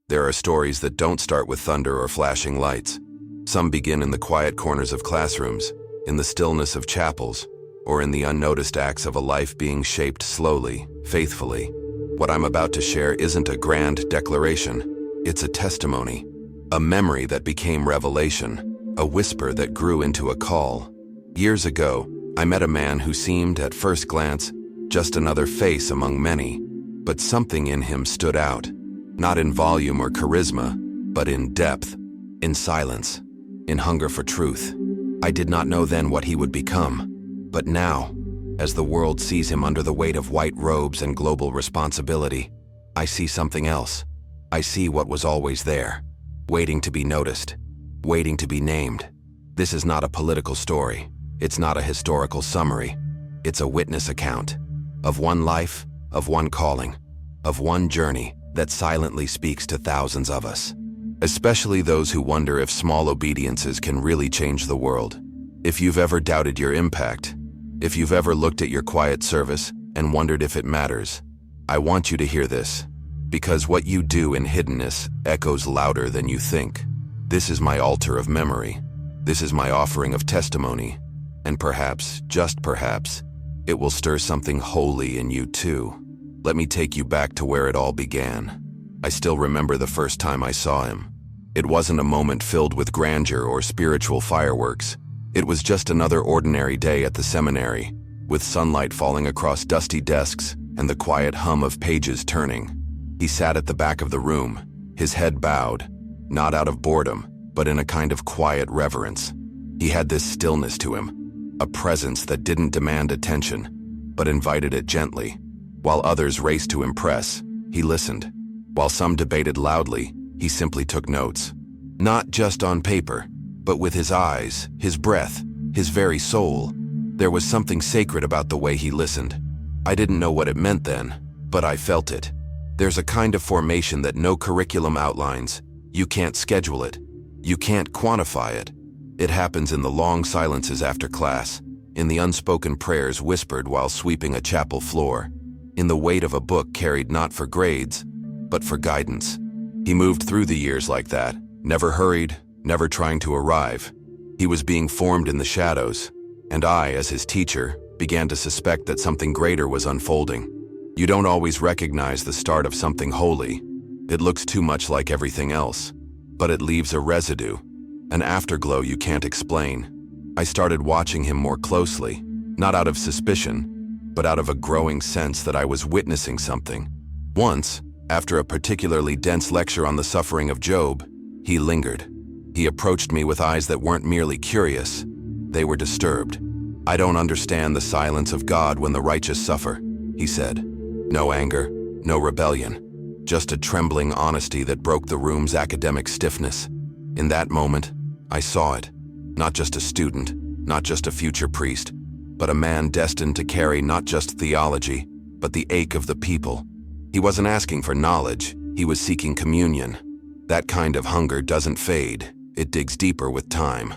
There are stories that don't start with thunder or flashing lights. Some begin in the quiet corners of classrooms, in the stillness of chapels, or in the unnoticed acts of a life being shaped slowly, faithfully. What I'm about to share isn't a grand declaration. It's a testimony, a memory that became revelation, a whisper that grew into a call. Years ago, I met a man who seemed, at first glance, just another face among many, but something in him stood out, not in volume or charisma, but in depth, in silence, in hunger for truth. I did not know then what he would become, but now, as the world sees him under the weight of white robes and global responsibility, I see something else. I see what was always there, waiting to be noticed, waiting to be named. This is not a political story. It's not a historical summary. It's a witness account of one life, of one calling, of one journey that silently speaks to thousands of us, especially those who wonder if small obediences can really change the world. If you've ever doubted your impact, if you've ever looked at your quiet service and wondered if it matters, I want you to hear this, because what you do in hiddenness echoes louder than you think. This is my altar of memory. This is my offering of testimony. And perhaps, just perhaps, it will stir something holy in you too. Let me take you back to where it all began. I still remember the first time I saw him. It wasn't a moment filled with grandeur or spiritual fireworks. It was just another ordinary day at the seminary, with sunlight falling across dusty desks and the quiet hum of pages turning. He sat at the back of the room, his head bowed, not out of boredom, but in a kind of quiet reverence. He had this stillness to him, a presence that didn't demand attention, but invited it gently. While others raced to impress, he listened. While some debated loudly, he simply took notes. Not just on paper, but with his eyes, his breath, his very soul. There was something sacred about the way he listened. I didn't know what it meant then, but I felt it. There's a kind of formation that no curriculum outlines. You can't schedule it. You can't quantify it. It happens in the long silences after class, in the unspoken prayers whispered while sweeping a chapel floor, in the weight of a book carried not for grades, but for guidance. He moved through the years like that, never hurried, never trying to arrive. He was being formed in the shadows, and I, as his teacher, began to suspect that something greater was unfolding. You don't always recognize the start of something holy. It looks too much like everything else, but it leaves a residue, an afterglow you can't explain. I started watching him more closely, not out of suspicion, but out of a growing sense that I was witnessing something. Once, after a particularly dense lecture on the suffering of Job, he lingered. He approached me with eyes that weren't merely curious. They were disturbed. "I don't understand the silence of God when the righteous suffer," he said. No anger, no rebellion, just a trembling honesty that broke the room's academic stiffness. In that moment, I saw it. Not just a student, not just a future priest, but a man destined to carry not just theology, but the ache of the people. He wasn't asking for knowledge, he was seeking communion. That kind of hunger doesn't fade, it digs deeper with time.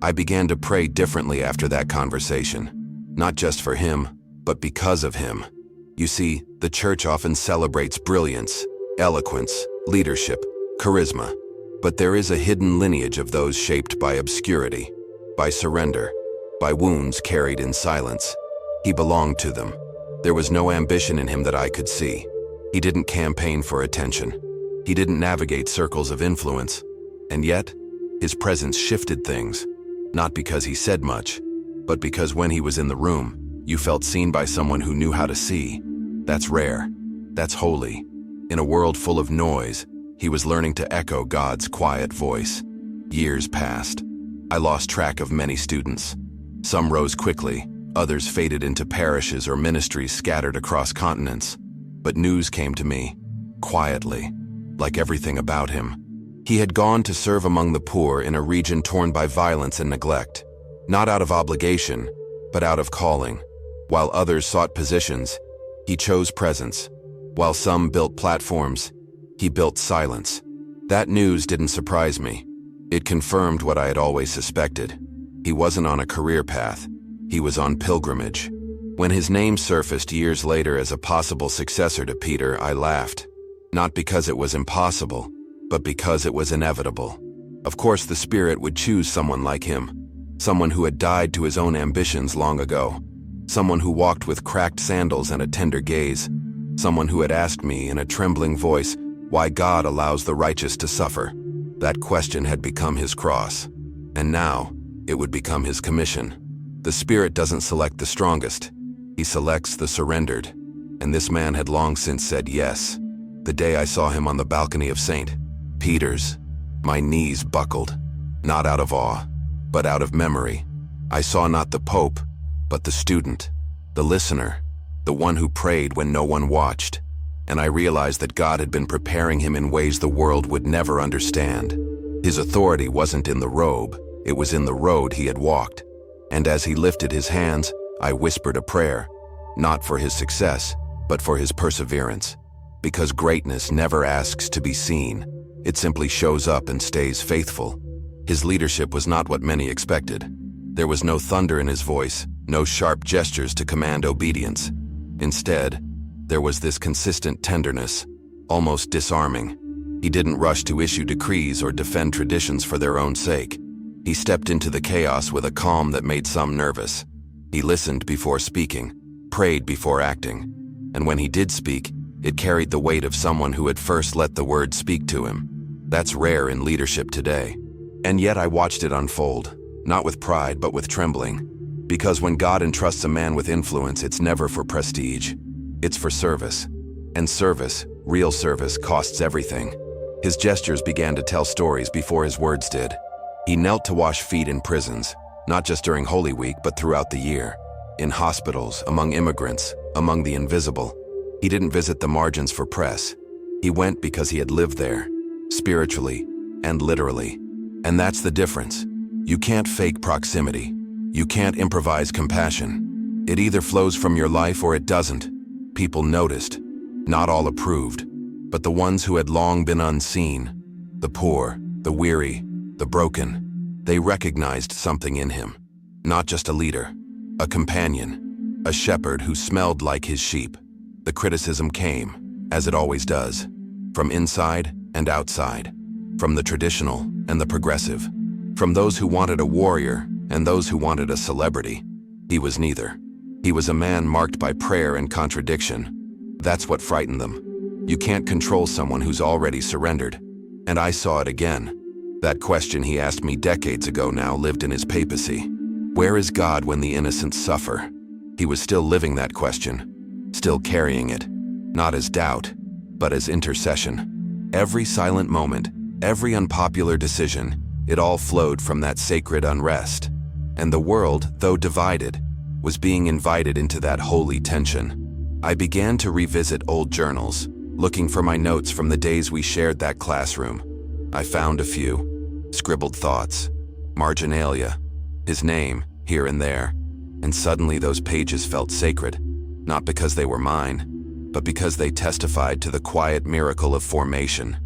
I began to pray differently after that conversation, not just for him, but because of him. You see, the church often celebrates brilliance, eloquence, leadership, charisma. But there is a hidden lineage of those shaped by obscurity, by surrender, by wounds carried in silence. He belonged to them. There was no ambition in him that I could see. He didn't campaign for attention. He didn't navigate circles of influence. And yet, his presence shifted things, not because he said much, but because when he was in the room, you felt seen by someone who knew how to see. That's rare. That's holy. In a world full of noise, he was learning to echo God's quiet voice. Years passed. I lost track of many students. Some rose quickly, others faded into parishes or ministries scattered across continents. But news came to me, quietly, like everything about him. He had gone to serve among the poor in a region torn by violence and neglect, not out of obligation, but out of calling. While others sought positions, he chose presence. While some built platforms, he built silence. That news didn't surprise me. It confirmed what I had always suspected. He wasn't on a career path. He was on pilgrimage. When his name surfaced years later as a possible successor to Peter, I laughed. Not because it was impossible, but because it was inevitable. Of course, the Spirit would choose someone like him, someone who had died to his own ambitions long ago, someone who walked with cracked sandals and a tender gaze, someone who had asked me in a trembling voice why God allows the righteous to suffer. That question had become his cross, and now it would become his commission. The Spirit doesn't select the strongest, he selects the surrendered, and this man had long since said yes. The day I saw him on the balcony of St. Peter's, my knees buckled, not out of awe, but out of memory. I saw not the Pope, but the student, the listener, the one who prayed when no one watched, and I realized that God had been preparing him in ways the world would never understand. His authority wasn't in the robe, it was in the road he had walked, and as he lifted his hands, I whispered a prayer, not for his success, but for his perseverance. Because greatness never asks to be seen, it simply shows up and stays faithful. His leadership was not what many expected. There was no thunder in his voice, no sharp gestures to command obedience. Instead, there was this consistent tenderness, almost disarming. He didn't rush to issue decrees or defend traditions for their own sake. He stepped into the chaos with a calm that made some nervous. He listened before speaking, prayed before acting, and when he did speak, it carried the weight of someone who had first let the word speak to him. That's rare in leadership today. And yet I watched it unfold, not with pride but with trembling. Because when God entrusts a man with influence, it's never for prestige. It's for service. And service, real service, costs everything. His gestures began to tell stories before his words did. He knelt to wash feet in prisons, not just during Holy Week but throughout the year. In hospitals, among immigrants, among the invisible. He didn't visit the margins for press. He went because he had lived there, spiritually and literally. And that's the difference. You can't fake proximity. You can't improvise compassion. It either flows from your life or it doesn't. People noticed. Not all approved, but the ones who had long been unseen, the poor, the weary, the broken, they recognized something in him. Not just a leader, a companion, a shepherd who smelled like his sheep. The criticism came, as it always does, from inside and outside, from the traditional and the progressive, from those who wanted a warrior and those who wanted a celebrity. He was neither. He was a man marked by prayer and contradiction. That's what frightened them. You can't control someone who's already surrendered. And I saw it again. That question he asked me decades ago now lived in his papacy. Where is God when the innocent suffer? He was still living that question. Still carrying it, not as doubt, but as intercession. Every silent moment, every unpopular decision, it all flowed from that sacred unrest. And the world, though divided, was being invited into that holy tension. I began to revisit old journals, looking for my notes from the days we shared that classroom. I found a few, scribbled thoughts, marginalia, his name, here and there, and suddenly those pages felt sacred. Not because they were mine, but because they testified to the quiet miracle of formation.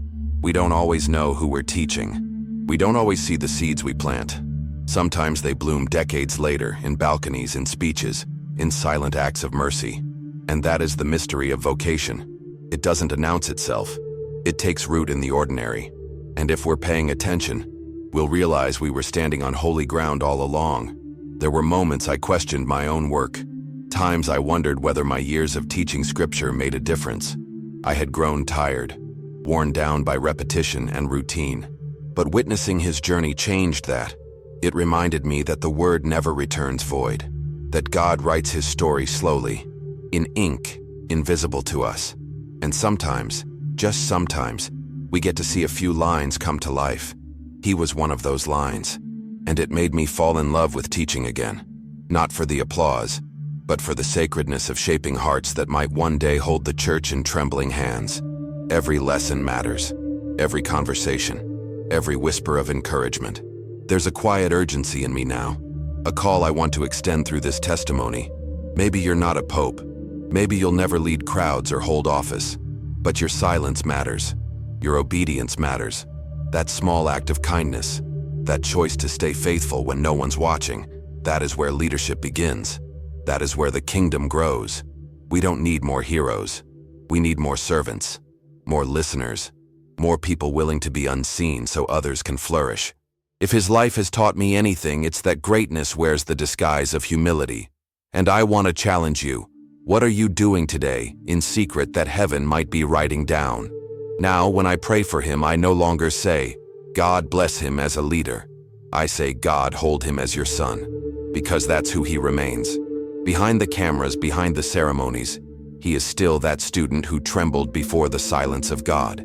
We don't always know who we're teaching. We don't always see the seeds we plant. Sometimes they bloom decades later in balconies, in speeches, in silent acts of mercy. And that is the mystery of vocation. It doesn't announce itself. It takes root in the ordinary. And if we're paying attention, we'll realize we were standing on holy ground all along. There were moments I questioned my own work. Times I wondered whether my years of teaching scripture made a difference. I had grown tired, worn down by repetition and routine. But witnessing his journey changed that. It reminded me that the word never returns void, that God writes his story slowly, in ink, invisible to us. And sometimes, just sometimes, we get to see a few lines come to life. He was one of those lines, and it made me fall in love with teaching again. Not for the applause, but for the sacredness of shaping hearts that might one day hold the church in trembling hands. Every lesson matters, every conversation, every whisper of encouragement. There's a quiet urgency in me now, a call I want to extend through this testimony. Maybe you're not a pope, maybe you'll never lead crowds or hold office, but your silence matters, your obedience matters. That small act of kindness, that choice to stay faithful when no one's watching, that is where leadership begins. That is where the kingdom grows. We don't need more heroes. We need more servants, more listeners, more people willing to be unseen so others can flourish. If his life has taught me anything, it's that greatness wears the disguise of humility. And I want to challenge you. What are you doing today, in secret, that heaven might be writing down? Now, when I pray for him, I no longer say, God bless him as a leader. I say, God hold him as your son, because that's who he remains. Behind the cameras, behind the ceremonies, he is still that student who trembled before the silence of God.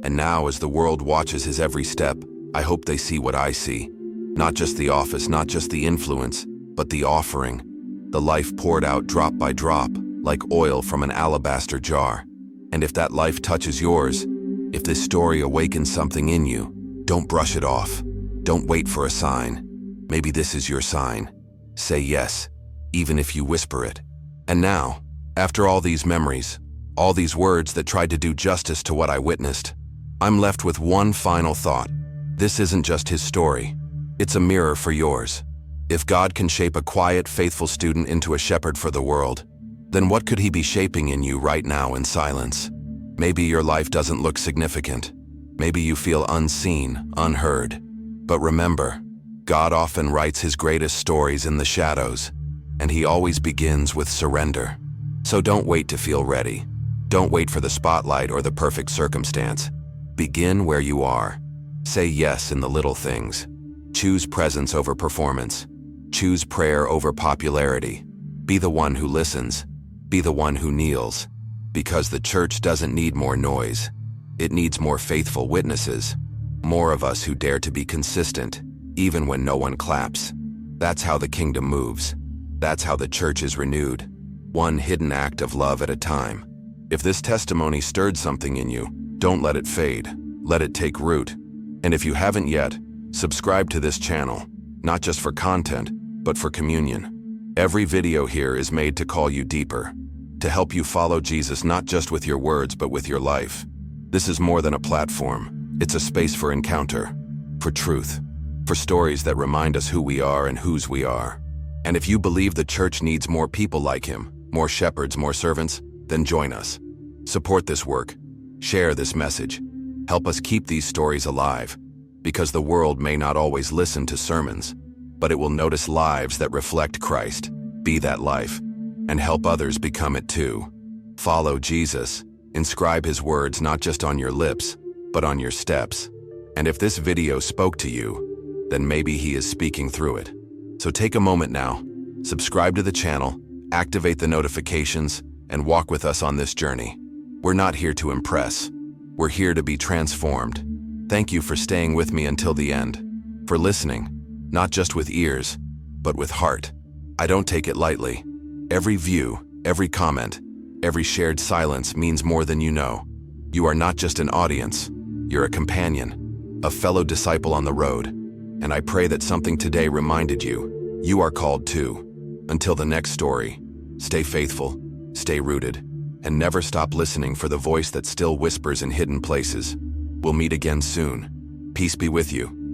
And now, as the world watches his every step, I hope they see what I see. Not just the office, not just the influence, but the offering. The life poured out drop by drop, like oil from an alabaster jar. And if that life touches yours, if this story awakens something in you, don't brush it off. Don't wait for a sign. Maybe this is your sign. Say yes, even if you whisper it. And now, after all these memories, all these words that tried to do justice to what I witnessed, I'm left with one final thought. This isn't just his story. It's a mirror for yours. If God can shape a quiet, faithful student into a shepherd for the world, then what could he be shaping in you right now in silence? Maybe your life doesn't look significant. Maybe you feel unseen, unheard. But remember, God often writes his greatest stories in the shadows, and he always begins with surrender. So don't wait to feel ready. Don't wait for the spotlight or the perfect circumstance. Begin where you are. Say yes in the little things. Choose presence over performance. Choose prayer over popularity. Be the one who listens. Be the one who kneels. Because the church doesn't need more noise. It needs more faithful witnesses. More of us who dare to be consistent, even when no one claps. That's how the kingdom moves. That's how the church is renewed. One hidden act of love at a time. If this testimony stirred something in you, don't let it fade. Let it take root. And if you haven't yet, subscribe to this channel, not just for content, but for communion. Every video here is made to call you deeper, to help you follow Jesus not just with your words, but with your life. This is more than a platform. It's a space for encounter, for truth, for stories that remind us who we are and whose we are. And if you believe the church needs more people like him, more shepherds, more servants, then join us. Support this work. Share this message. Help us keep these stories alive, because the world may not always listen to sermons, but it will notice lives that reflect Christ. Be that life, and help others become it too. Follow Jesus. Inscribe his words not just on your lips, but on your steps. And if this video spoke to you, then maybe he is speaking through it. So take a moment now, subscribe to the channel, activate the notifications, and walk with us on this journey. We're not here to impress. We're here to be transformed. Thank you for staying with me until the end, for listening, not just with ears, but with heart. I don't take it lightly. Every view, every comment, every shared silence means more than you know. You are not just an audience, you're a companion, a fellow disciple on the road. And I pray that something today reminded you, you are called too. Until the next story, stay faithful, stay rooted, and never stop listening for the voice that still whispers in hidden places. We'll meet again soon. Peace be with you.